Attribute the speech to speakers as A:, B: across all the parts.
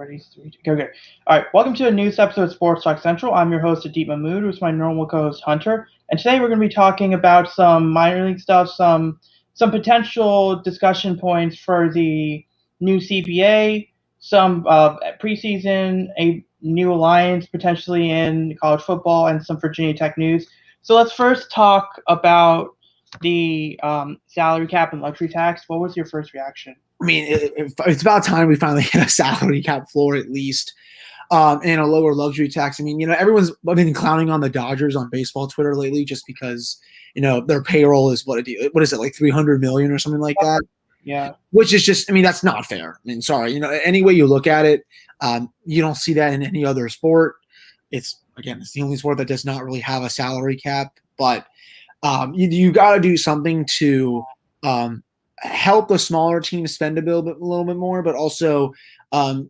A: Ready? Three, two, go, go. All right, welcome to a news episode of Sports Talk Central. I'm your host, Adeep Mahmood, who's my normal co-host, Hunter. And today we're going to be talking about some minor league stuff, some potential discussion points for the new CBA, some preseason, a new alliance potentially in college football, and some Virginia Tech news. So let's first talk about the salary cap and luxury tax. What was your first reaction?
B: I mean, it's about time we finally hit a salary cap floor at least, and a lower luxury tax. I mean, everyone's been clowning on the Dodgers on baseball Twitter lately just because, their payroll is what is it, like $300 million or something like that?
A: Yeah.
B: Which is just, that's not fair. I mean, sorry, any way you look at it, you don't see that in any other sport. It's the only sport that does not really have a salary cap, but you got to do something to help the smaller teams spend a little bit more, but also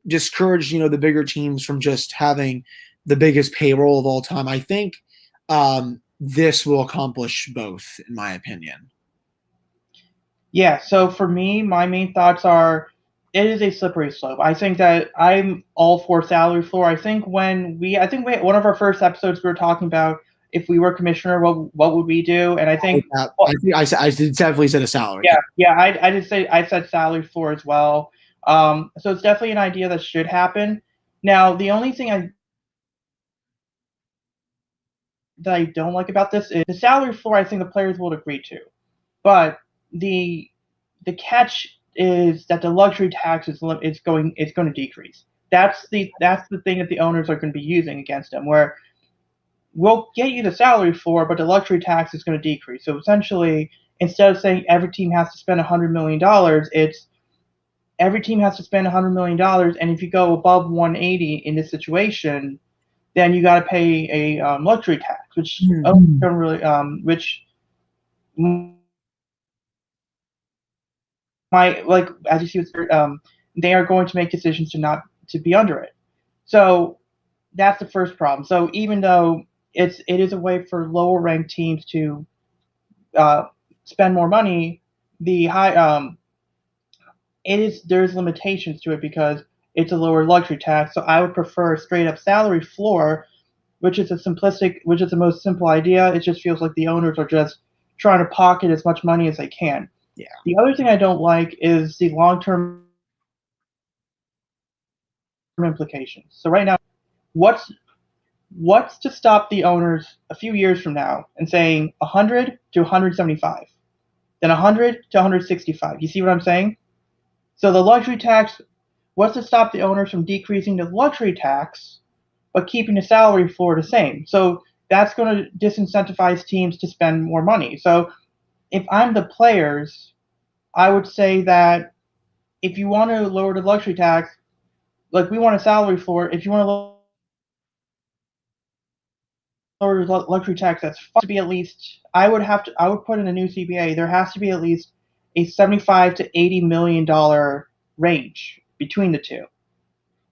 B: discourage the bigger teams from just having the biggest payroll of all time. I think this will accomplish both, in my opinion.
A: Yeah. So for me, my main thoughts are it is a slippery slope. I think that I'm all for salary floor. I think one of our first episodes we were talking about if we were commissioner, what would we do? And I think
B: I definitely said a salary.
A: Yeah. I said salary floor as well. So it's definitely an idea that should happen. Now, the only thing that I don't like about this is the salary floor. I think the players will agree to, but the catch is that the luxury tax is going to decrease. That's the thing that the owners are going to be using against them, where we'll get you the salary floor, but the luxury tax is going to decrease. So essentially, instead of saying every team has to spend $100 million, it's every team has to spend $100 million, and if you go above 180 in this situation, then you got to pay a luxury tax, which don't really, which might, like as you see, they are going to make decisions to be under it. So that's the first problem. So even though it is a way for lower ranked teams to spend more money, there's limitations to it because it's a lower luxury tax. So I would prefer a straight up salary floor, which is the most simple idea. It just feels like the owners are just trying to pocket as much money as they can.
B: Yeah.
A: The other thing I don't like is the long-term implications. So right now, what's to stop the owners a few years from now and saying 100 to 175, then 100 to 165? You see what I'm saying? So the luxury tax, what's to stop the owners from decreasing the luxury tax but keeping the salary floor the same? So that's going to disincentivize teams to spend more money. So if I'm the players, I would say that if you want to lower the luxury tax, like we want a salary floor, if you want to lower the luxury tax, that's to be at least, I would put in a new CBA, there has to be at least a $75 to $80 million range between the two.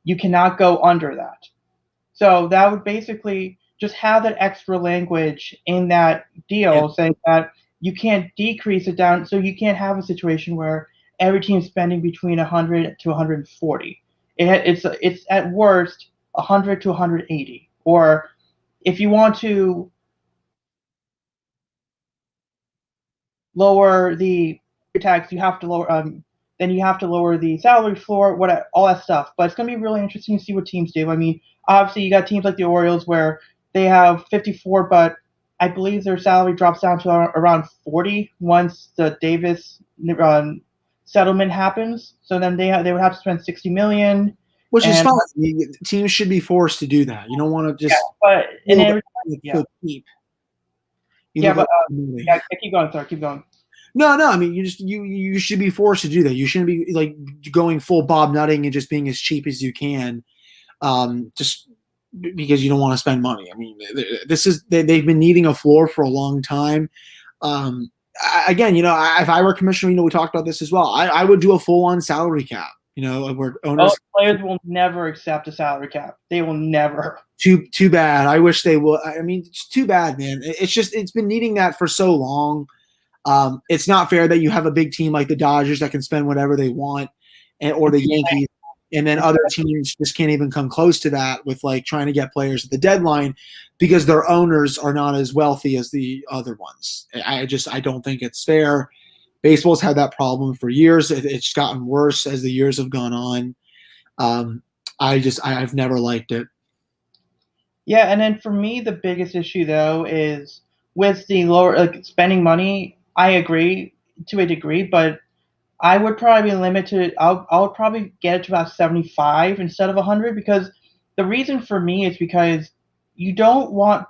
A: You cannot go under that. So that would basically just have that extra language in that deal saying that you can't decrease it down, so you can't have a situation where every team is spending between 100 to 140. It's at worst 100 to 180. Or if you want to lower the tax, you have to lower then you have to lower the salary floor, all that stuff. But it's going to be really interesting to see what teams do. I mean, obviously you got teams like the Orioles where they have 54, but I believe their salary drops down to around 40 once the Davis settlement happens. So then they would have to spend $60 million,
B: which is fine. I mean, teams should be forced to do that. You don't want to just keep.
A: Keep going, sir. Keep going.
B: No. I mean, you should be forced to do that. You shouldn't be like going full Bob Nutting and just being as cheap as you can, just because you don't want to spend money. I mean, they've been needing a floor for a long time. Again, if I were commissioner, we talked about this as well. I would do a full-on salary cap. Where owners,
A: players will never accept a salary cap. They will never.
B: Too bad. I wish they would. I mean, it's too bad, man. It's been needing that for so long. It's not fair that you have a big team like the Dodgers that can spend whatever they want, or the Yankees And then other teams just can't even come close to that with like trying to get players at the deadline because their owners are not as wealthy as the other ones. I don't think it's fair. Baseball's had that problem for years. It's gotten worse as the years have gone on. I've never liked it.
A: Yeah, and then for me, the biggest issue though is with the lower like spending money. I agree to a degree, but I would probably limit to I would probably get it to about 75 instead of 100 because the reason for me is because you don't want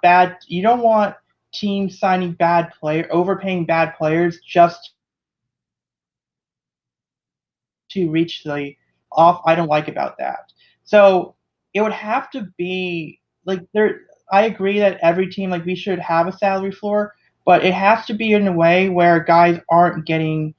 A: teams signing overpaying bad players just to reach the off. I don't like about that. So it would have to be like there. I agree that every team like we should have a salary floor, but it has to be in a way where guys aren't getting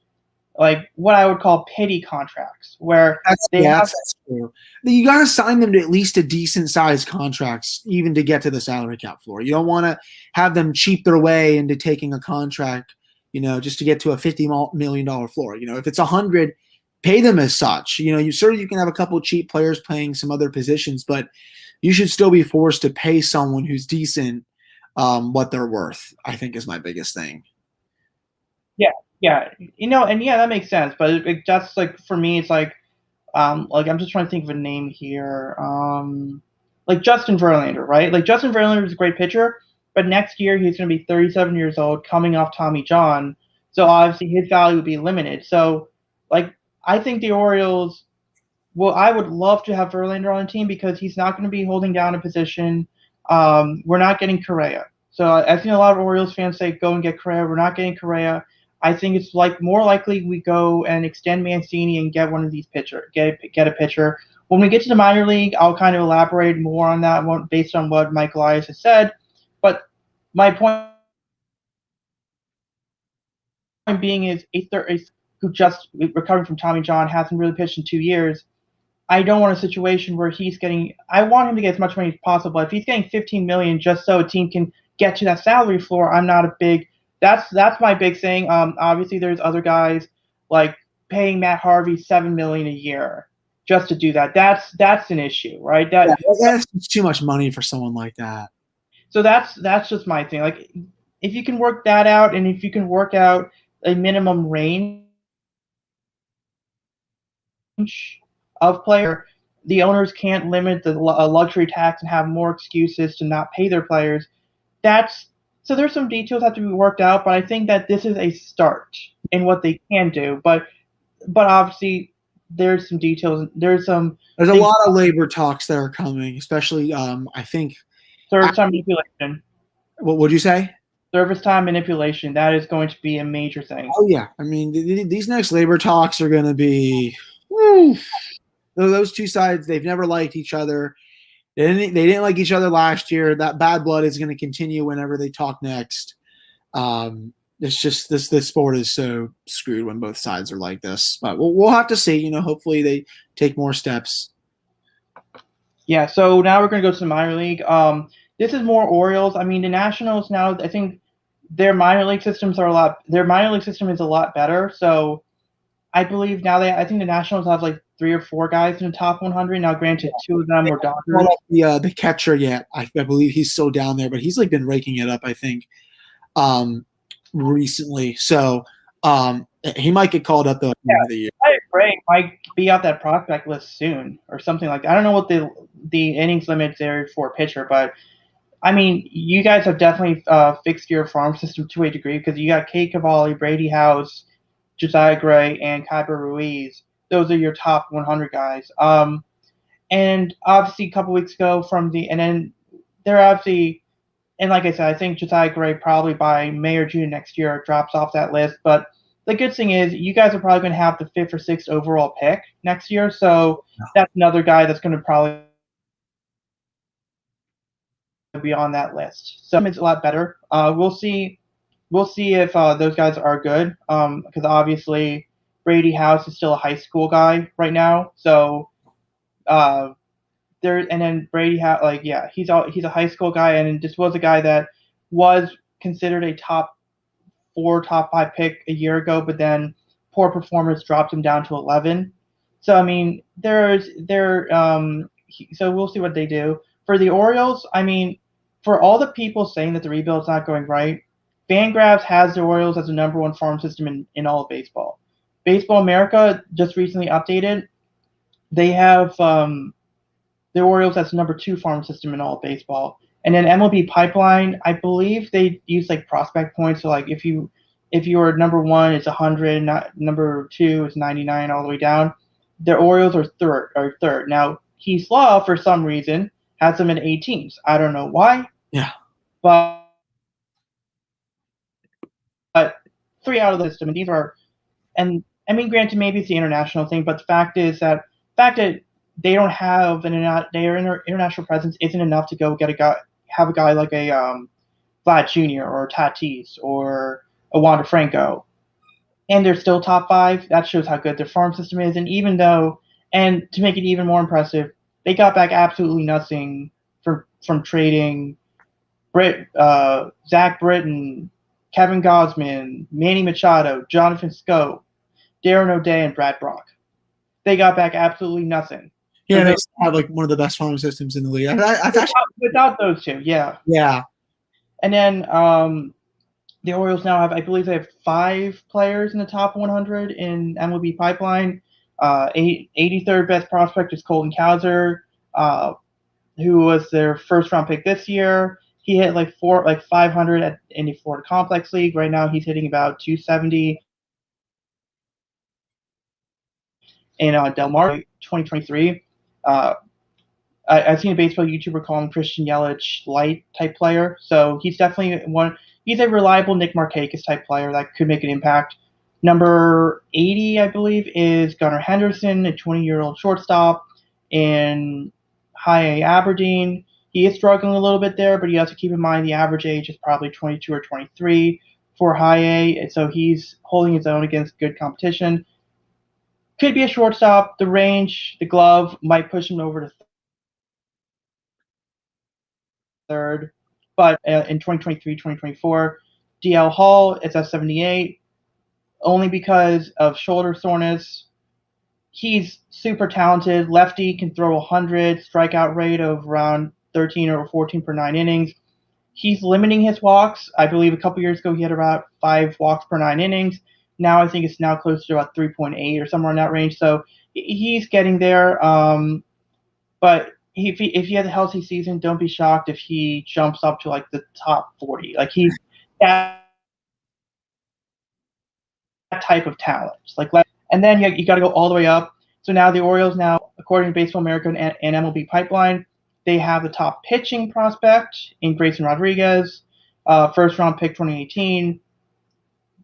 A: like what I would call pity contracts, where they have.
B: That's true. You got to sign them to at least a decent sized contracts, even to get to the salary cap floor. You don't want to have them cheap their way into taking a contract, just to get to a $50 million floor. If it's 100, pay them as such. You can have a couple of cheap players playing some other positions, but you should still be forced to pay someone who's decent what they're worth. I think is my biggest thing.
A: Yeah, yeah, and yeah, that makes sense. But that's like for me, it's like I'm just trying to think of a name here. Like Justin Verlander, right? Like Justin Verlander is a great pitcher, but next year he's going to be 37 years old, coming off Tommy John. So obviously his value would be limited. So, like, I think the Orioles. Well, I would love to have Verlander on the team because he's not going to be holding down a position. We're not getting Correa. So I've seen a lot of Orioles fans say, "Go and get Correa." We're not getting Correa. I think it's like more likely we go and extend Mancini and get one of these get a pitcher. When we get to the minor league, I'll kind of elaborate more on that one based on what Mike Elias has said. But my point being is who just recovering from Tommy John hasn't really pitched in 2 years. I don't want a situation where he's getting. I want him to get as much money as possible. If he's getting 15 million just so a team can get to that salary floor, I'm not a big. That's my big thing. Obviously there's other guys like paying Matt Harvey 7 million a year just to do that. That's an issue, right?
B: That's too much money for someone like that.
A: So that's just my thing. Like if you can work that out, and if you can work out a minimum range of player, the owners can't limit the luxury tax and have more excuses to not pay their players. That's so there's some details have to be worked out, but I think that this is a start in what they can do. But obviously there's some details. There's
B: a lot of labor talks that are coming, especially I think
A: service time manipulation.
B: What would you say?
A: Service time manipulation. That is going to be a major thing.
B: Oh yeah, I mean these next labor talks are going to be. Those two sides, they've never liked each other. They didn't like each other last year. That bad blood is going to continue whenever they talk next. It's just this sport is so screwed when both sides are like this. But we'll have to see. Hopefully they take more steps.
A: Yeah. So now we're going to go to the minor league. This is more Orioles. I mean, the Nationals now. I think their minor league systems are a lot. Their minor league system is a lot better. So I believe now I think the Nationals have like 3 or 4 guys in the top 100. Now, granted, 2 of them were Dodgers.
B: The catcher yet. I believe he's still down there, but he's like been raking it up, I think, recently. So he might get called up though at the end of the year.
A: I agree. Might be off that prospect list soon or something like that. I don't know what the innings limit there for a pitcher, but I mean, you guys have definitely fixed your farm system to a degree because you got Kate Cavalli, Brady House, Josiah Gray, and Kyber Ruiz. Those are your top 100 guys. And obviously a couple weeks ago and then they're obviously, and like I said, I think Josiah Gray probably by May or June next year drops off that list. But the good thing is you guys are probably going to have the 5th or 6th overall pick next year. So that's another guy that's going to probably be on that list. So it's a lot better. We'll see if those guys are good. Because obviously Brady House is still a high school guy right now. So and then Brady House, he's a high school guy, and this was a guy that was considered a top 4, top 5 pick a year ago, but then poor performance dropped him down to 11. So I mean, so we'll see what they do for the Orioles. I mean, for all the people saying that the rebuild's not going right, Fangraphs has the Orioles as the number one farm system in all of baseball. Baseball America just recently updated. They have the Orioles as the number two farm system in all of baseball. And then MLB Pipeline, I believe they use like prospect points. So like if you're number one, it's 100. Number two is 99, all the way down. The Orioles are third. Now Keith Law, for some reason, has them in 18s. I don't know why.
B: Yeah.
A: But three out of the system, and these are, and I mean, granted, maybe it's the international thing, but the fact that they don't have their international presence isn't enough to go get have a guy like a Vlad Jr. or Tatis or a Wander Franco, and they're still top five. That shows how good their farm system is. And to make it even more impressive, they got back absolutely nothing from trading Zach Britton, Kevin Gosman, Manny Machado, Jonathan Scope, Darren O'Day, and Brad Brock. They got back absolutely nothing.
B: Yeah, they have like one of the best farm systems in the league.
A: Without those two, yeah.
B: Yeah.
A: And then the Orioles now have, I believe, they have 5 players in the top 100 in MLB Pipeline. 83rd best prospect is Colton Cowser, who was their first round pick this year. He hit like 500 in the Florida Complex League. Right now, he's hitting about 270 in Del Mar 2023. I've seen a baseball YouTuber call him Christian Yelich light type player. So he's definitely he's a reliable Nick Markakis type player that could make an impact. Number 80, I believe, is Gunnar Henderson, a 20-year-old shortstop in High A Aberdeen. He is struggling a little bit there, but you have to keep in mind the average age is probably 22 or 23 for High A, and so he's holding his own against good competition. Could be a shortstop. The range, the glove might push him over to third. But in 2023, 2024, DL Hall is at 78, only because of shoulder soreness. He's super talented. Lefty, can throw 100, strikeout rate of around 13 or 14 per 9 innings. He's limiting his walks. I believe a couple years ago he had about 5 walks per 9 innings. Now I think it's now close to about 3.8 or somewhere in that range. So he's getting there. But if he has a healthy season, don't be shocked if he jumps up to like the top 40. Like he's that type of talent. And then you got to go all the way up. So now the Orioles, according to Baseball America and MLB Pipeline, they have the top pitching prospect in Grayson Rodriguez, first round pick 2018.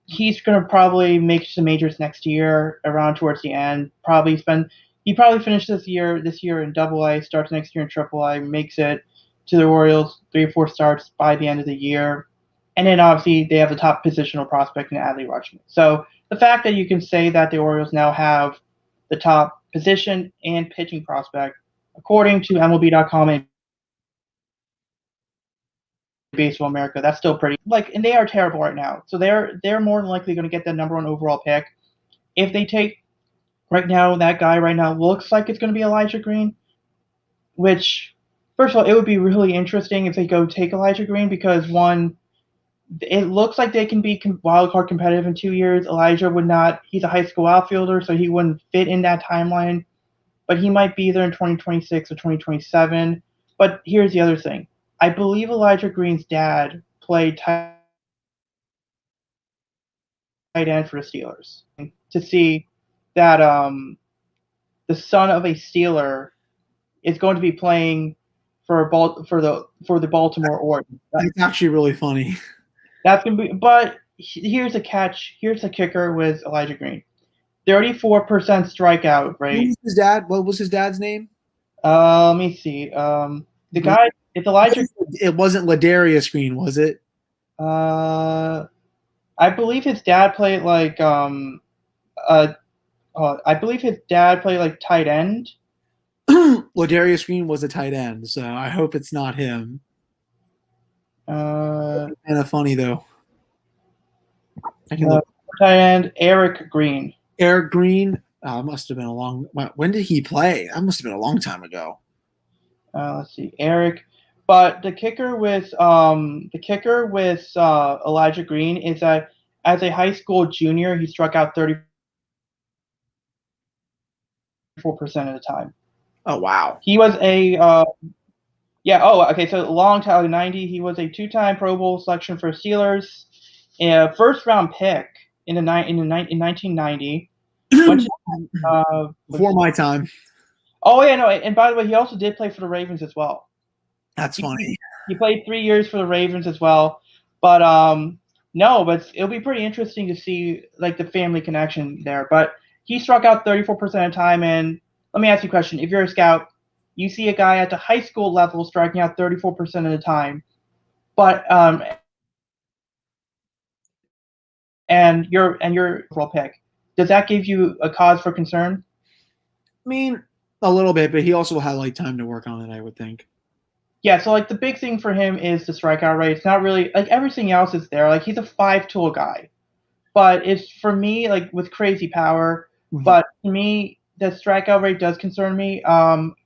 A: He's going to probably make some majors next year, around towards the end. He probably finished this year in Double A, starts next year in Triple A, makes it to the Orioles 3 or 4 starts by the end of the year. And then obviously they have the top positional prospect in Adley Rutschman. So the fact that you can say that the Orioles now have the top position and pitching prospect, according to MLB.com and Baseball America, that's still pretty and they are terrible right now. So they're more than likely going to get the number 1 overall pick. If they take right now, that guy right now looks like it's going to be Elijah Green, which, first of all, it would be really interesting if they go take Elijah Green because, one, it looks like they can be wild card competitive in 2 years. Elijah would not. He's a high school outfielder, so he wouldn't fit in that timeline, but he might be there in 2026 or 2027. But here's the other thing. I believe Elijah Green's dad played tight end for the Steelers. To see that the son of a Steeler is going to be playing for the Baltimore Orioles.
B: That's actually really funny.
A: That's gonna be. But here's a catch. Here's the kicker with Elijah Green. 34% strikeout rate.
B: Who was his dad? What was his dad's name?
A: Let me see. The guy. It's Elijah.
B: It wasn't Ladarius Green, was it?
A: I believe his dad played I believe his dad played like tight end.
B: Ladarius Green was a tight end, so I hope it's not him. Kind of funny though.
A: I can look. Tight end Eric Green.
B: Eric Green. It must have been a long. When did he play? That must have been a long time ago.
A: Let's see, Eric. But the kicker with Elijah Green is that as a high school junior, he struck out 34% of the time.
B: Oh wow.
A: He was a yeah. Oh, okay. So a long time, 90. He was a two-time Pro Bowl selection for Steelers, a first-round pick in 1990. Went to,
B: Before my time.
A: oh yeah, no. And by the way, he also did play for the Ravens as well.
B: That's funny.
A: He played 3 years for the Ravens as well. But no, but it'll be pretty interesting to see like the family connection there. But he struck out 34% of the time. And let me ask you a question: if you're a scout, you see a guy at the high school level striking out 34% of the time, but and you're overall pick, does that give you a cause for concern?
B: I mean, a little bit, but he also had like time to work on it, I would think.
A: Yeah, so like the big thing for him is the strikeout rate. It's not really like everything else is there. Like he's a 5-tool guy, but it's for me like with crazy power.
B: Mhm.
A: But to me, the strikeout rate does concern me.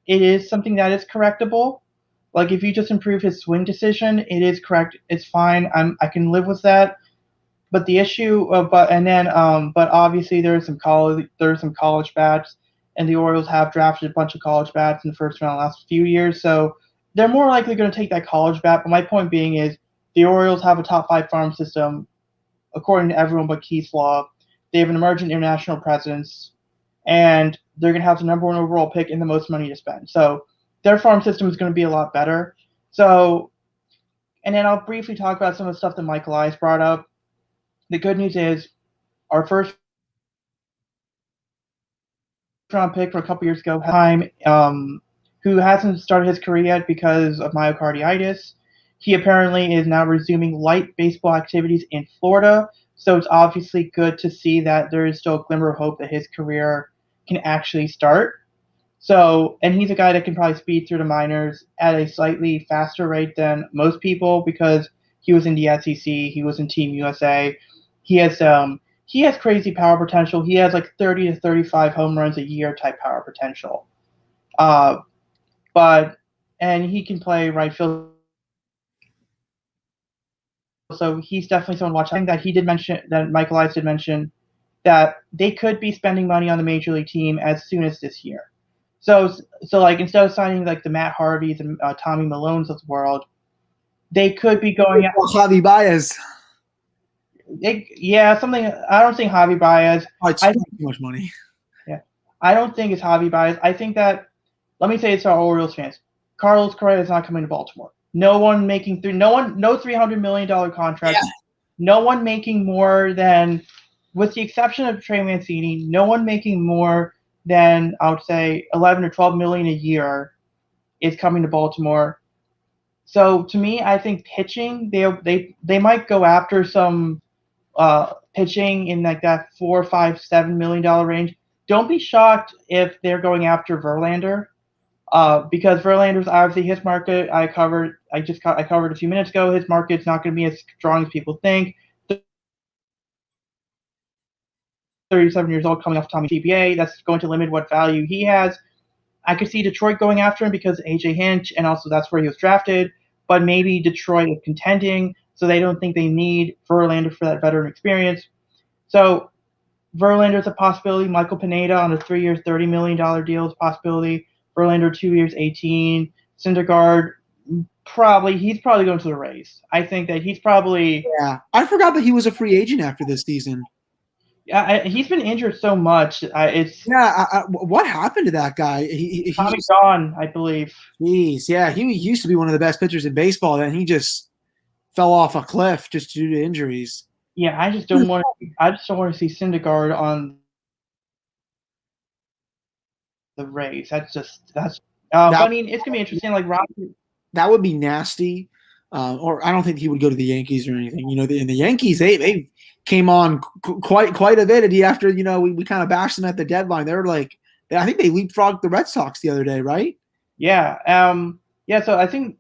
A: It is something that is correctable. Like if you just improve his swing decision, it is correct. It's fine. I can live with that. But the issue, but obviously there are some college bats, and the Orioles have drafted a bunch of college bats in the first round the last few years, so they're more likely going to take that college bat. But my point being is the Orioles have a top 5 farm system, according to everyone but Keith's Law. They have an emerging international presence, and they're going to have the number 1 overall pick and the most money to spend. So their farm system is going to be a lot better. So, and then I'll briefly talk about some of the stuff that Michael Elias brought up. The good news is our first round pick from a couple years ago, who hasn't started his career yet because of myocarditis. He apparently is now resuming light baseball activities in Florida, so it's obviously good to see that there is still a glimmer of hope that his career can actually start. So, and he's a guy that can probably speed through the minors at a slightly faster rate than most people because he was in the SEC, he was in Team USA. He has crazy power potential. He has like 30 to 35 home runs a year type power potential. And he can play right field. So he's definitely someone to watch. I think that he did mention that Michael Elias did mention that they could be spending money on the major league team as soon as this year. So like instead of signing like the Matt Harveys and Tommy Malones of the world, they could be going out.
B: Javi Baez.
A: Something. I don't think Javi Baez.
B: It's too much money.
A: Yeah, I don't think it's Javi Baez. I think that. Let me say it's our Orioles fans. Carlos Correa is not coming to Baltimore. No one making no $300 million contract. Yeah. No one making more than, with the exception of Trey Mancini, no one making more than I would say 11 or 12 million a year is coming to Baltimore. So to me, I think pitching they might go after some pitching in like that $4, $5, $7 million range. Don't be shocked if they're going after Verlander, because Verlander's obviously his market. I covered a few minutes ago. His market's not going to be as strong as people think. 37 years old, coming off Tommy CBA, that's going to limit what value he has. I could see Detroit going after him because AJ Hinch, and also that's where he was drafted. But maybe Detroit is contending, so they don't think they need Verlander for that veteran experience. So Verlander's a possibility. Michael Pineda on a 3-year, $30 million deal is a possibility. Verlander 2 years, 18. Syndergaard, he's probably going to the Rays. I think that he's probably.
B: Yeah, I forgot that he was a free agent after this season.
A: Yeah, he's been injured so much.
B: What happened to that guy? He's
A: gone, I believe.
B: Jeez, yeah, he used to be one of the best pitchers in baseball. Then he just fell off a cliff just due to injuries.
A: Yeah, I just don't want to see Syndergaard on the Rays. I mean, it's gonna be interesting. Like
B: that would be nasty. Or I don't think he would go to the Yankees or anything. You know, in the Yankees, they came on quite a bit after, you know, we kind of bashed them at the deadline. They were like, I think they leapfrogged the Red Sox the other day, right?
A: Yeah. So I think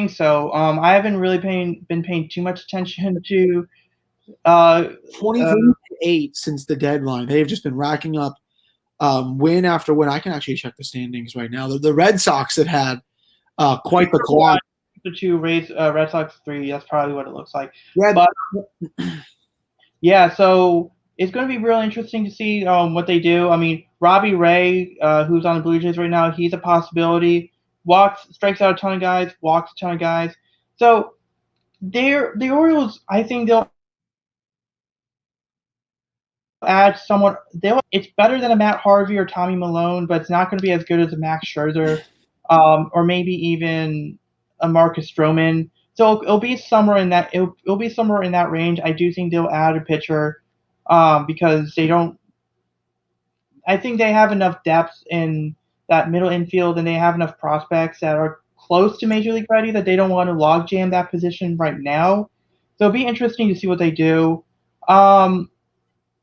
A: so. I haven't really been paying too much attention to
B: 28 since the deadline. They've just been racking up win after win. I can actually check the standings right now. The Red Sox have had quite the
A: Number
B: collapse.
A: The two Red Sox 3. That's probably what it looks like.
B: Yeah,
A: But yeah, so it's going to be really interesting to see what they do. I mean, Robbie Ray, who's on the Blue Jays right now, he's a possibility. Strikes out a ton of guys, walks a ton of guys. So the Orioles, I think they'll add someone. It's better than a Matt Harvey or Tommy Malone, but it's not going to be as good as a Max Scherzer, or maybe even a Marcus Stroman. So it'll be somewhere in that it'll be somewhere in that range. I do think they'll add a pitcher, because they don't. I think they have enough depth in that middle infield, and they have enough prospects that are close to major league ready that they don't want to logjam that position right now. So it'll be interesting to see what they do. And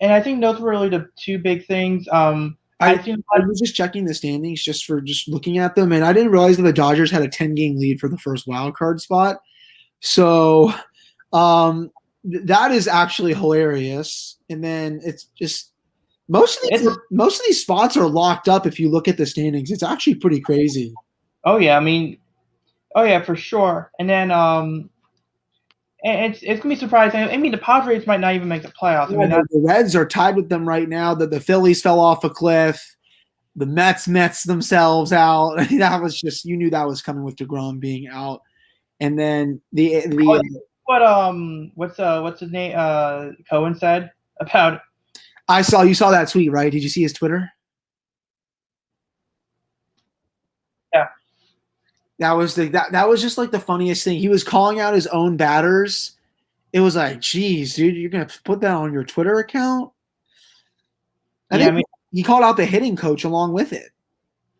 A: I think those were really the two big things.
B: I was just checking the standings just for just looking at them, and I didn't realize that the Dodgers had a 10-game lead for the first wild card spot. So that is actually hilarious. And then it's just most of these spots are locked up. If you look at the standings, it's actually pretty crazy.
A: Oh yeah, for sure. And then and it's gonna be surprising. I mean, the Padres might not even make the playoffs.
B: Yeah, the Reds are tied with them right now. The Phillies fell off a cliff. The Mets themselves out. That was just, you knew that was coming with DeGrom being out. And then
A: what's his name? Cohen said about.
B: You saw that tweet, right? Did you see his Twitter?
A: Yeah.
B: That was just like the funniest thing. He was calling out his own batters. It was like, geez, dude, you're gonna put that on your Twitter account? He called out the hitting coach along with it.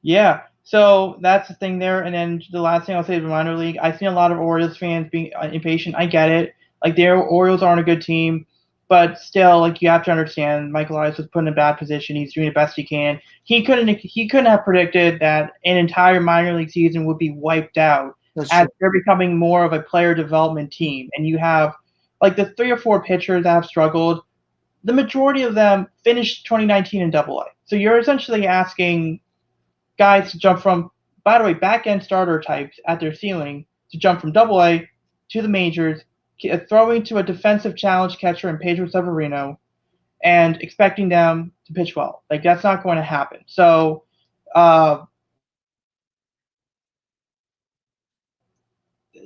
A: Yeah. So that's the thing there. And then the last thing I'll say is the minor league. I've seen a lot of Orioles fans being impatient. I get it. Like, their Orioles aren't a good team, but still, like, you have to understand, Michael Elias was put in a bad position. He's doing the best he can. He couldn't have predicted that an entire minor league season would be wiped out as they're becoming more of a player development team. And you have, like, the 3 or 4 pitchers that have struggled. The majority of them finished 2019 in Double A. So you're essentially asking guys to jump from, by the way, back-end starter types at their ceiling to jump from Double A to the majors, throwing to a defensive challenge catcher in Pedro Severino, and expecting them to pitch well. Like, that's not going to happen. So,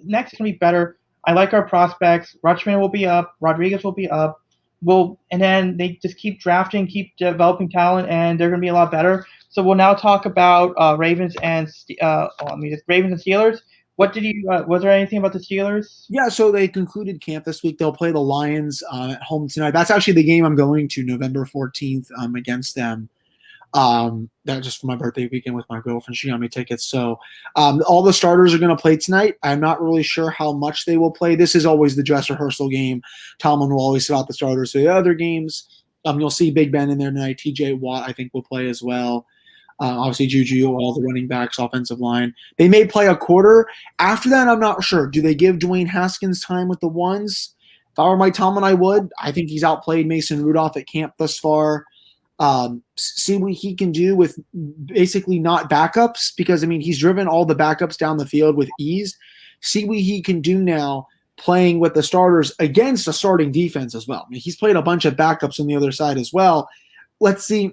A: next can be better. I like our prospects. Rutschman will be up. Rodriguez will be up. And then they just keep drafting, keep developing talent, and they're going to be a lot better. So we'll now talk about Ravens and Steelers. Was there anything about the Steelers?
B: Yeah, so they concluded camp this week. They'll play the Lions at home tonight. That's actually the game I'm going to, November 14th, against them. That just for my birthday weekend with my girlfriend. She got me tickets. So all the starters are going to play tonight. I'm not really sure how much they will play. This is always the dress rehearsal game. Tomlin will always sit out the starters for the other games. You'll see Big Ben in there tonight. TJ Watt, I think, will play as well. Obviously, Juju, all the running backs, offensive line. They may play a quarter. After that, I'm not sure. Do they give Dwayne Haskins time with the ones? If I were Mike Tomlin, I would. I think he's outplayed Mason Rudolph at camp thus far. See what he can do with basically not backups, because, I mean, he's driven all the backups down the field with ease. See what he can do now playing with the starters against a starting defense as well. I mean, he's played a bunch of backups on the other side as well. Let's see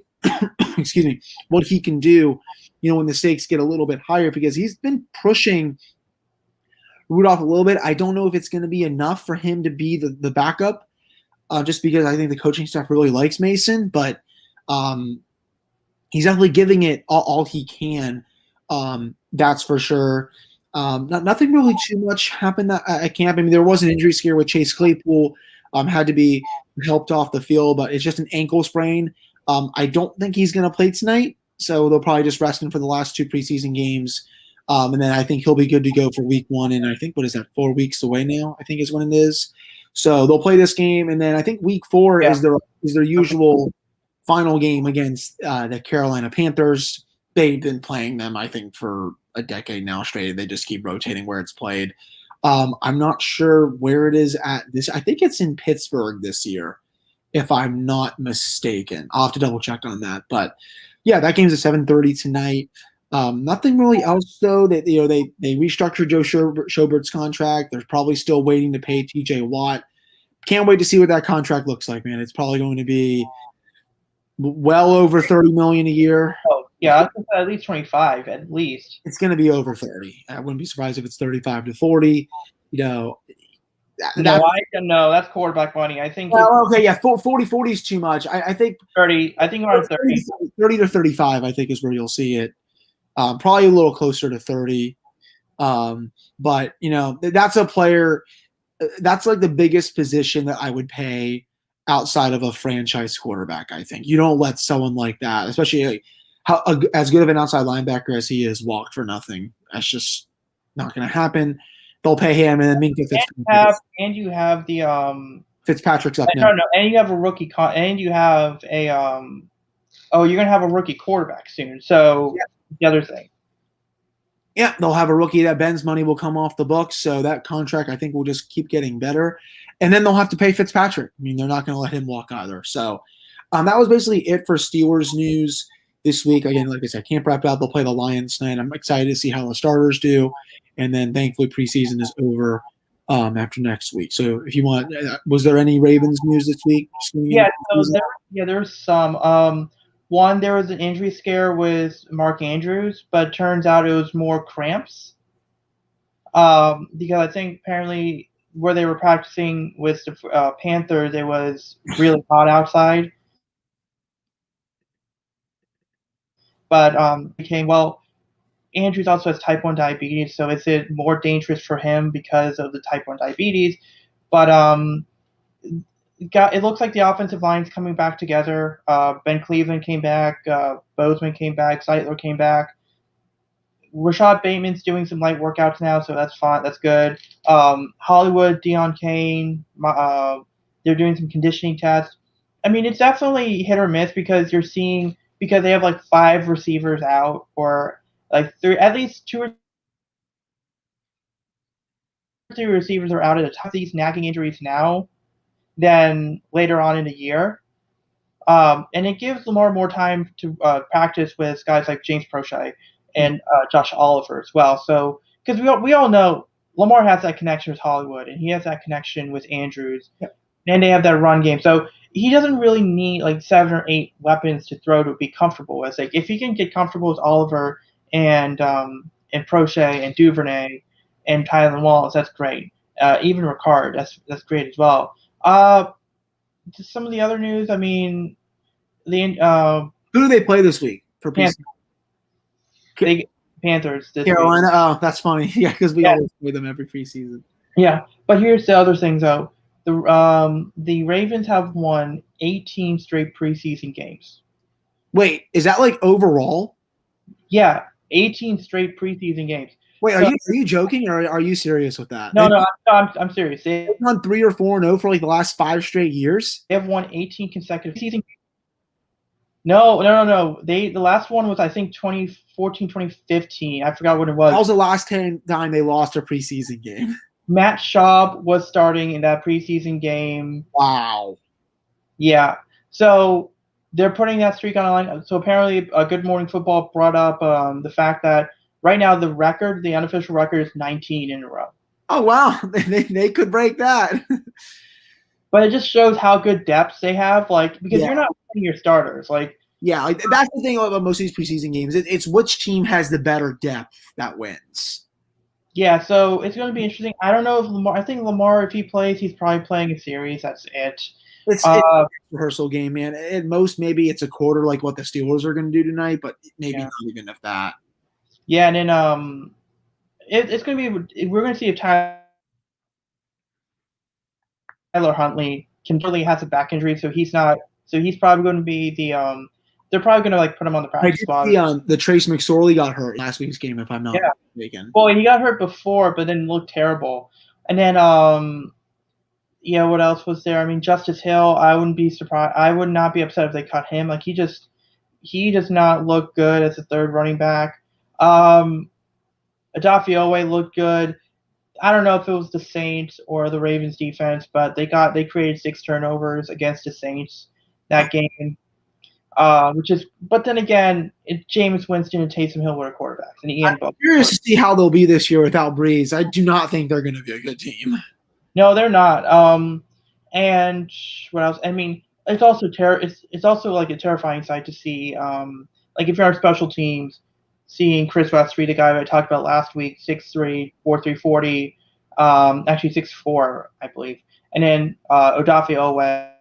B: excuse me, what he can do, when the stakes get a little bit higher, because he's been pushing Rudolph a little bit. I don't know if it's going to be enough for him to be the backup, just because I think the coaching staff really likes Mason, but he's definitely giving it all he can. That's for sure. Nothing really too much happened at camp. I mean, there was an injury scare with Chase Claypool, had to be helped off the field, but it's just an ankle sprain. I don't think he's going to play tonight, so they'll probably just rest him for the last 2 preseason games. And then I think he'll be good to go for week 1. And I think, 4 weeks away now, I think is when it is. So they'll play this game. And then I think week 4 is their usual final game against the Carolina Panthers. They've been playing them, I think, for a decade now straight. They just keep rotating where it's played. I'm not sure where it is at this. I think it's in Pittsburgh this year, if I'm not mistaken. I'll have to double check on that. But Yeah, that game's at 7:30 tonight. Nothing really else though. That they restructured Joe Schobert's contract. They're probably still waiting to pay T.J. Watt. Can't wait to see what that contract looks like, man. It's probably going to be well over 30 million a year.
A: Oh, yeah, at least 25, at least.
B: It's going to be over 30. I wouldn't be surprised if it's 35 to 40. You know,
A: No, that's quarterback money. I think
B: well, okay, yeah, 40 is too much. I think
A: 30. I think around 30.
B: 30 to 35, I think, is where you'll see it. Probably a little closer to 30. But, that's a player that's like the biggest position that I would pay outside of a franchise quarterback. I think you don't let someone like that, especially as good of an outside linebacker as he is, walk for nothing. That's just not going to happen. They'll pay him, and then Minka Fitzpatrick.
A: And you have the
B: Fitzpatrick's up now.
A: No, and you have a rookie, and you have a you're gonna have a rookie quarterback soon. So the other thing.
B: Yeah, they'll have a rookie that Ben's money will come off the books, so that contract I think will just keep getting better. And then they'll have to pay Fitzpatrick. I mean, they're not going to let him walk either. So that was basically it for Steelers news this week. Again, like I said, camp wrapped out. They'll play the Lions tonight. I'm excited to see how the starters do. And then thankfully preseason is over after next week. So if you want, was there any Ravens news this week?
A: Yeah, there's some. One, there was an injury scare with Mark Andrews, but it turns out it was more cramps. Because I think apparently where they were practicing with the Panthers, it was really hot outside. But Andrews also has type 1 diabetes, so is it more dangerous for him because of the type 1 diabetes? But it looks like the offensive line's coming back together. Ben Cleveland came back. Bozeman came back. Zeitler came back. Rashad Bateman's doing some light workouts now, so that's fine. That's good. Hollywood, Deion Kane, they're doing some conditioning tests. I mean, it's definitely hit or miss because because they have like 5 receivers out, or like at least 2 or 3 receivers are out at the top of these nagging injuries now than later on in the year. And it gives Lamar more time to practice with guys like James Prochet and Josh Oliver as well. So, because we all know Lamar has that connection with Hollywood, and he has that connection with Andrews, and they have that run game. So he doesn't really need like 7 or 8 weapons to throw to be comfortable with. Like if he can get comfortable with Oliver and Prochet and Duvernay and Tylan Wallace, that's great. Even Ricard, that's great as well. Just some of the other news. I mean,
B: who do they play this week for
A: Panthers? Panthers this
B: Carolina.
A: week.
B: Oh, that's funny. Yeah, because we always play them every preseason.
A: Yeah, but here's the other thing though. The Ravens have won 18 straight preseason games.
B: Wait, is that like overall?
A: Yeah, 18 straight preseason games.
B: Wait, are you joking or are you serious with that?
A: No, I'm serious.
B: They've won 3 or 4-0 for like the last 5 straight years.
A: They have won 18 consecutive season. No. The last one was I think 2014, 2015. I forgot what it was.
B: That was the last time they lost a preseason game.
A: Matt Schaub was starting in that preseason game.
B: Wow.
A: Yeah. So they're putting that streak on a line. So apparently, Good Morning Football brought up the fact that right now the unofficial record is 19 in a row.
B: Oh wow, they could break that.
A: But it just shows how good depth they have, like because you're not playing your starters, like.
B: Yeah, like, that's the thing about most of these preseason games. It's which team has the better depth that wins.
A: Yeah, so it's going to be interesting. I don't know if Lamar. I think Lamar, if he plays, he's probably playing a series. That's it.
B: It's a rehearsal game, man. At most, maybe it's a quarter, like what the Steelers are going to do tonight, but maybe not even if that.
A: Yeah, and then it's going to be. We're going to see if Tyler Huntley really has a back injury, so he's not. So he's probably going to be the. They're probably going to like put him on the practice squad.
B: The Trace McSorley got hurt last week's game, if I'm not mistaken.
A: Well, he got hurt before, but then looked terrible. And then what else was there? I mean, Justice Hill. I wouldn't be surprised. I would not be upset if they cut him. Like he does not look good as a third running back. Adafiowe looked good. I don't know if it was the Saints or the Ravens defense, but they created 6 turnovers against the Saints that game. But then again, it's Jameis Winston and Taysom Hill were quarterbacks, and
B: I'm
A: Ian Book.
B: curious to see how they'll be this year without Breeze. I do not think they're going to be a good team.
A: No, they're not. And what else? I mean, it's also like a terrifying sight to see. Like if you're on special teams, seeing Chris Westry, the guy I talked about last week, 6'3", 4'3", 40, actually 6'4", I believe, and then Odafe Owe,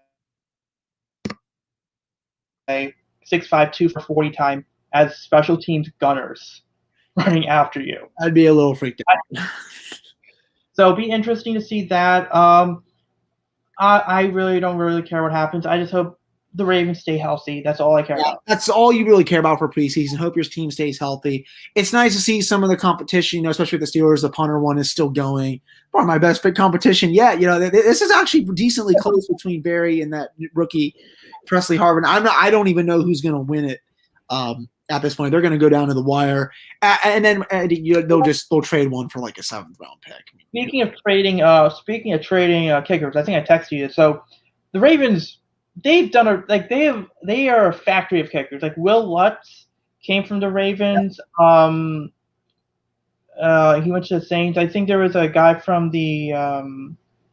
A: 6'5", 2 for 40 time as special teams gunners running after you.
B: I'd be a little freaked out.
A: So it'll be interesting to see that. I really don't really care what happens. I just hope the Ravens stay healthy. That's all I care about.
B: That's all you really care about for preseason. Hope your team stays healthy. It's nice to see some of the competition, especially with the Steelers. The punter one is still going. Probably my best pick competition yet. This is actually decently close between Barry and that rookie Presley Harvin. I don't even know who's going to win it at this point. They're going to go down to the wire, and then they'll trade one for like a 7th-round pick.
A: Speaking of trading kickers, I think I texted you. So the Ravens, they are a factory of kickers. Like Will Lutz came from the Ravens. He went to the Saints. I think there was a guy from the.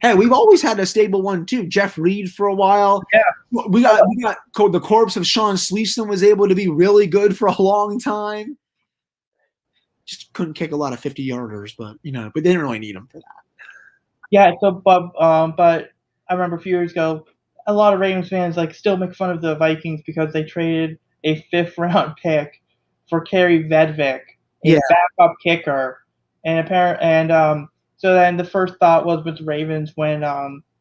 B: Hey, we've always had a stable one too. Jeff Reed for a while.
A: Yeah,
B: we got the corpse of Sean Sleeston was able to be really good for a long time. Just couldn't kick a lot of 50-yarders, but they didn't really need him for that.
A: Yeah. So, but I remember a few years ago, a lot of Ravens fans still make fun of the Vikings because they traded a 5th-round pick for Kerry Vedvik, a backup kicker, so then the first thought was with the Ravens when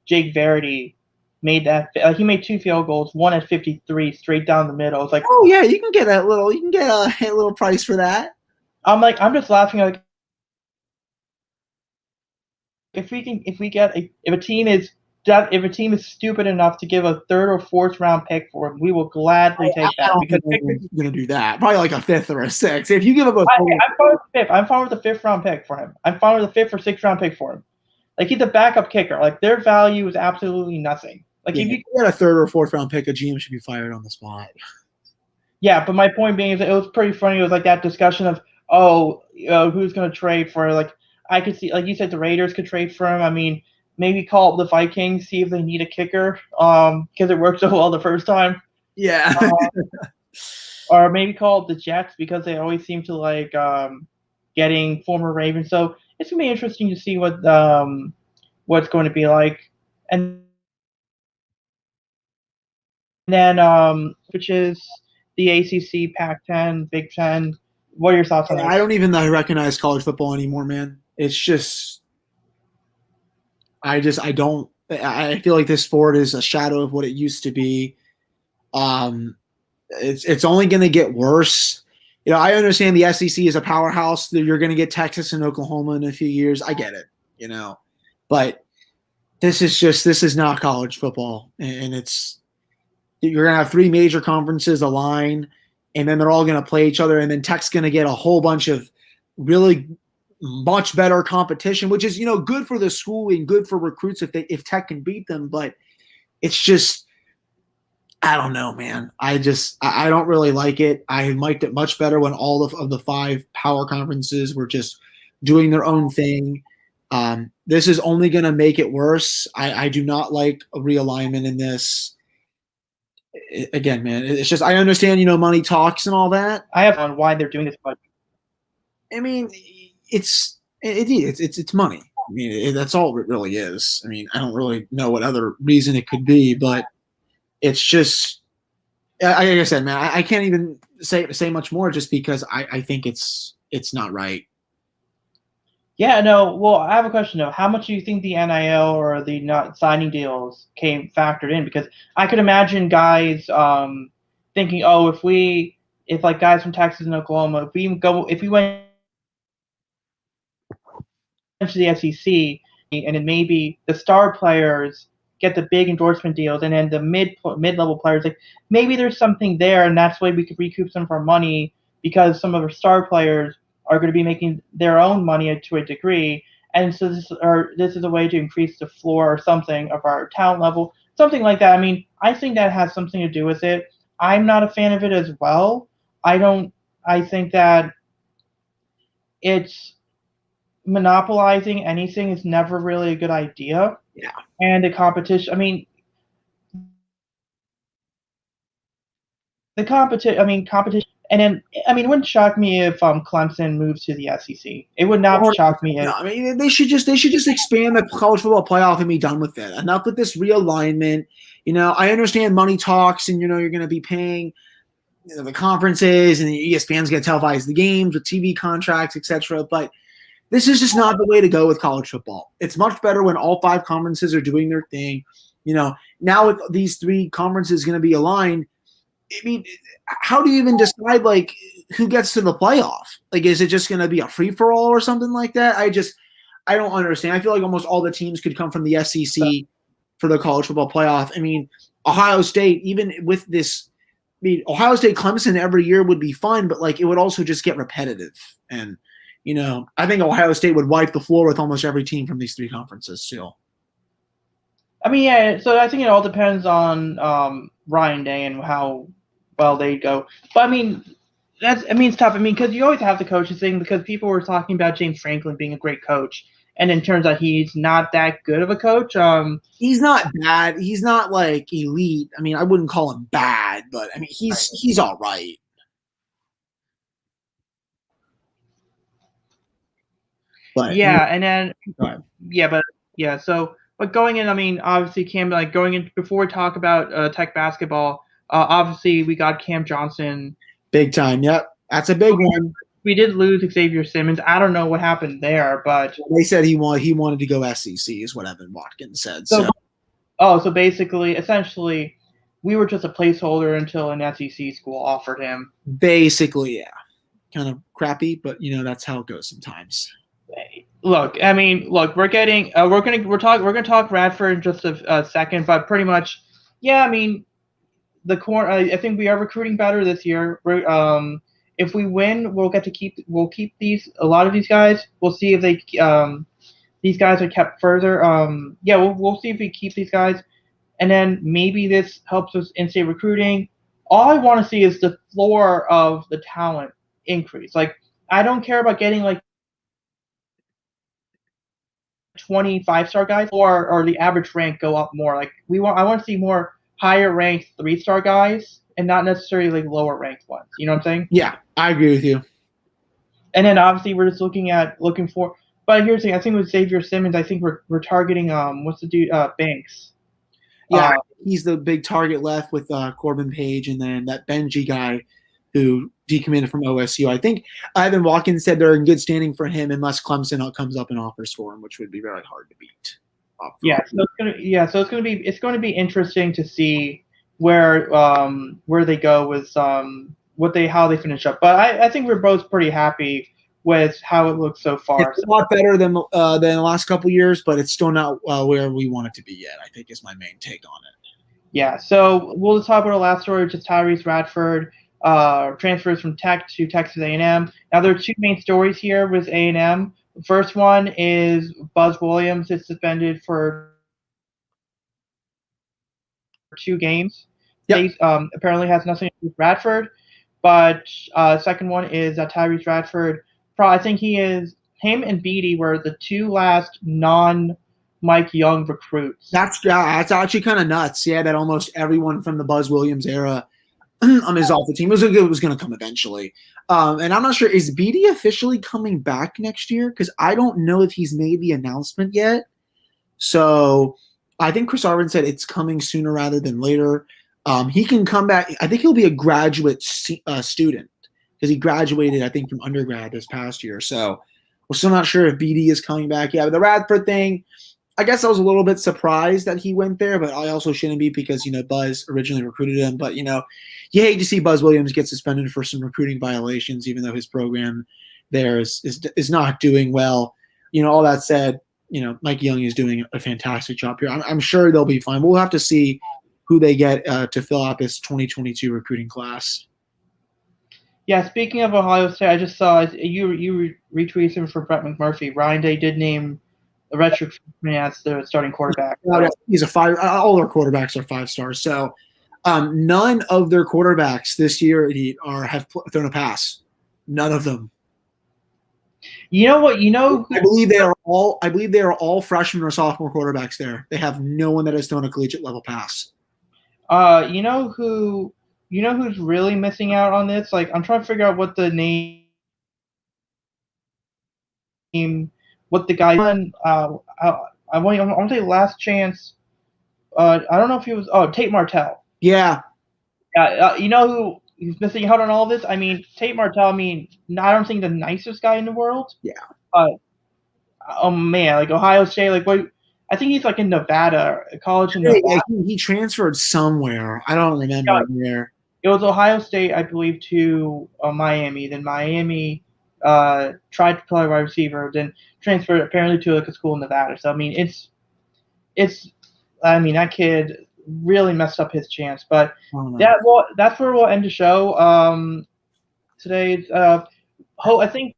A: Jake Verity made that. He made 2 field goals, one at 53, straight down the middle. It's like,
B: oh yeah, you can get a little price for that.
A: I'm just laughing if a team is stupid enough to give a 3rd or 4th round pick for him, we will gladly take that.
B: I don't think we're going to do that. Probably like a 5th or a 6th. If you give up
A: I'm fine with the 5th round pick for him. I'm fine with the 5th or 6th round pick for him. He's a backup kicker. Their value is absolutely nothing.
B: If you get a 3rd or 4th round pick, a GM should be fired on the spot.
A: Yeah, but my point being is it was pretty funny. It was like that discussion of who's going to trade for I could see, like you said, the Raiders could trade for him. I mean, maybe call up the Vikings, see if they need a kicker, because it worked so well the first time.
B: Yeah.
A: Or maybe call up the Jets because they always seem to like getting former Ravens. So it's gonna be interesting to see what's going to be like. And then which is the ACC, Pac-10, Big Ten. What are your thoughts on that?
B: I don't even recognize college football anymore, man. It's just I feel like this sport is a shadow of what it used to be. It's only going to get worse. I understand the SEC is a powerhouse. You're going to get Texas and Oklahoma in a few years. I get it, but this is not college football, and you're going to have 3 major conferences align, and then they're all going to play each other, and then Tech's going to get a whole bunch of really much better competition, which is good for the school and good for recruits if Tech can beat them. But it's just, I don't know, man. I don't really like it. I liked it much better when all of the 5 power conferences were just doing their own thing. This is only going to make it worse. I do not like a realignment in this. Again, man, it's just I understand, money talks and all that.
A: I have on why they're doing this, but
B: I mean, it's money. I mean, that's all it really is. I mean, I don't really know what other reason it could be, but it's just, like I said, man, I can't even say much more just because I think it's not right.
A: Yeah, no. Well, I have a question though. How much do you think the NIL or the not signing deals factored in? Because I could imagine guys thinking, oh, if guys from Texas and Oklahoma, if we went to the SEC, and then maybe the star players get the big endorsement deals, and then the mid-level players, maybe there's something there, and that's why we could recoup some of our money because some of our star players are going to be making their own money to a degree, and so this is a way to increase the floor or something of our talent level, something like that. I mean, I think that has something to do with it. I'm not a fan of it as well. I don't. I think that it's monopolizing anything is never really a good idea.
B: Yeah.
A: And the competition. I mean, the competition. I mean, competition. And then, I mean, it wouldn't shock me if Clemson moves to the SEC. It would not shock me
B: No,
A: if.
B: I mean they should just expand the college football playoff and be done with it. Enough with this realignment. I understand money talks, and you're going to be paying the conferences, and the ESPN's going to televise the games with TV contracts, etc. But this is just not the way to go with college football. It's much better when all 5 conferences are doing their thing. Now with these 3 conferences going to be aligned, I mean, how do you even decide like who gets to the playoff? Like, is it just going to be a free for all or something like that? I don't understand. I feel like almost all the teams could come from the SEC for the college football playoff. I mean, Ohio State, even with this, Ohio State Clemson every year would be fun, but like it would also just get repetitive. And I think Ohio State would wipe the floor with almost every team from these 3 conferences still.
A: I mean, yeah. So I think it all depends on Ryan Day and how well they go. But I mean, it's tough. I mean, because you always have the coaches thing because people were talking about James Franklin being a great coach, and it turns out he's not that good of a coach.
B: He's not bad. He's not like elite. I mean, I wouldn't call him bad, but I mean, he's all right. But
A: yeah, and then
B: right.
A: yeah. So, but going in, I mean, obviously Cam, like going in before we talk about Tech basketball, obviously we got Cam Johnson.
B: Big time. Yep, that's a big one.
A: We did lose Xavier Simmons. I don't know what happened there, but
B: they said he wanted to go SEC is what Evan Watkins said. So
A: so basically, essentially, we were just a placeholder until an SEC school offered him.
B: Basically, yeah, kind of crappy, but that's how it goes sometimes.
A: Look, I mean, we're getting we're gonna talk Radford in just a second, but pretty much, yeah. I mean, I think we are recruiting better this year. If we win, we'll keep a lot of these guys. We'll see if these guys are kept further. Yeah, we'll see if we keep these guys, and then maybe this helps us in state recruiting. All I want to see is the floor of the talent increase. Like, I don't care about getting like 25-star guys or the average rank go up more. Like I want to see more higher ranked 3-star guys and not necessarily like lower ranked ones. You know what I'm saying?
B: Yeah, I agree with you.
A: And then obviously we're just looking for. But here's the thing. I think with Xavier Simmons, I think we're targeting what's the dude Banks.
B: Yeah, he's the big target left with Corbin Page, and then that Benji guy who decommitted from OSU. I think Ivan Watkins said they're in good standing for him unless Clemson comes up and offers for him, which would be very hard to beat.
A: Yeah, so it's going to be interesting to see where they go with how they finish up. But I think we're both pretty happy with how it looks so far.
B: It's a lot better than the last couple years, but it's still not where we want it to be yet, I think is my main take on it.
A: Yeah, so we'll just talk about our last story, which is Tyrese Radford transfers from Tech to Texas A&M. Now, there are 2 main stories here with A&M. The first one is Buzz Williams is suspended for 2 games.
B: Yep.
A: Apparently has nothing to do with Radford. But second one is Tyrese Radford. I think him and Beatty were the 2 last non-Mike Young recruits.
B: That's actually kind of nuts. Yeah, that almost everyone from the Buzz Williams era is off the team. It was going to come eventually. And I'm not sure, is Beatty officially coming back next year? Because I don't know if he's made the announcement yet. So I think Chris Arvin said it's coming sooner rather than later. He can come back. I think he'll be a graduate student because he graduated, I think, from undergrad this past year. So we're still not sure if BD is coming back. Yeah, but the Radford thing, I guess I was a little bit surprised that he went there, but I also shouldn't be because, Buzz originally recruited him. But, you hate to see Buzz Williams get suspended for some recruiting violations, even though his program there is not doing well. All that said, Mike Young is doing a fantastic job here. I'm sure they'll be fine. We'll have to see who they get to fill out this 2022 recruiting class.
A: Yeah, speaking of Ohio State, I just saw you retweeted him for Brett McMurphy. Ryan Day did name the redshirt freshman as the starting quarterback.
B: He's a 5. All our quarterbacks are 5 stars. So None of their quarterbacks this year have thrown a pass. None of them.
A: You know what? You know
B: I
A: who?
B: believe they are all. I believe they are all freshman or sophomore quarterbacks there. They have no one that has thrown a collegiate level pass.
A: You know who? You know who's really missing out on this? Like, I'm trying to figure out what the name, what the guy. I want to say Last Chance. I don't know if he was. Oh, Tate Martell.
B: Yeah.
A: You know who he's missing out on all this? I mean, Tate Martell. I mean, I don't think the nicest guy in the world.
B: Yeah.
A: But oh man, like Ohio State, like what? I think he's like in Nevada, college in Nevada.
B: Yeah, he transferred somewhere. I don't remember where.
A: It was Ohio State, I believe, to Miami. Then Miami tried to play wide receiver, then transferred apparently to like a school in Nevada. So I mean, it's. I mean, that kid really messed up his chance. But that's where we'll end the show. Today, I think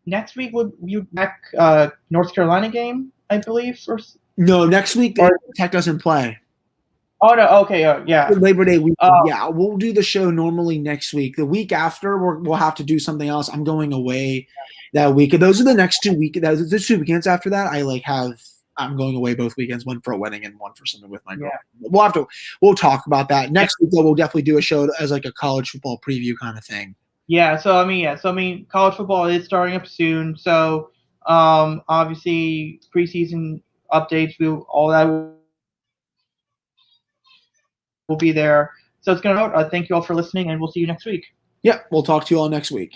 A: next week we'll be back North Carolina game, I believe.
B: No, next week Tech doesn't play.
A: Oh no, okay, yeah.
B: Labor Day weekend. Yeah, we'll do the show normally next week. The week after, we'll have to do something else. I'm going away that week. And those are the next 2 weeks. The 2 weekends after that, I'm going away both weekends, one for a wedding and one for something with my girlfriend. We'll talk about that next week. Though we'll definitely do a show as like a college football preview kind of thing.
A: Yeah. So I mean, college football is starting up soon. So obviously preseason updates, all that will be there. So it's gonna. Thank you all for listening, and we'll see you next week.
B: Yeah, we'll talk to you all next week.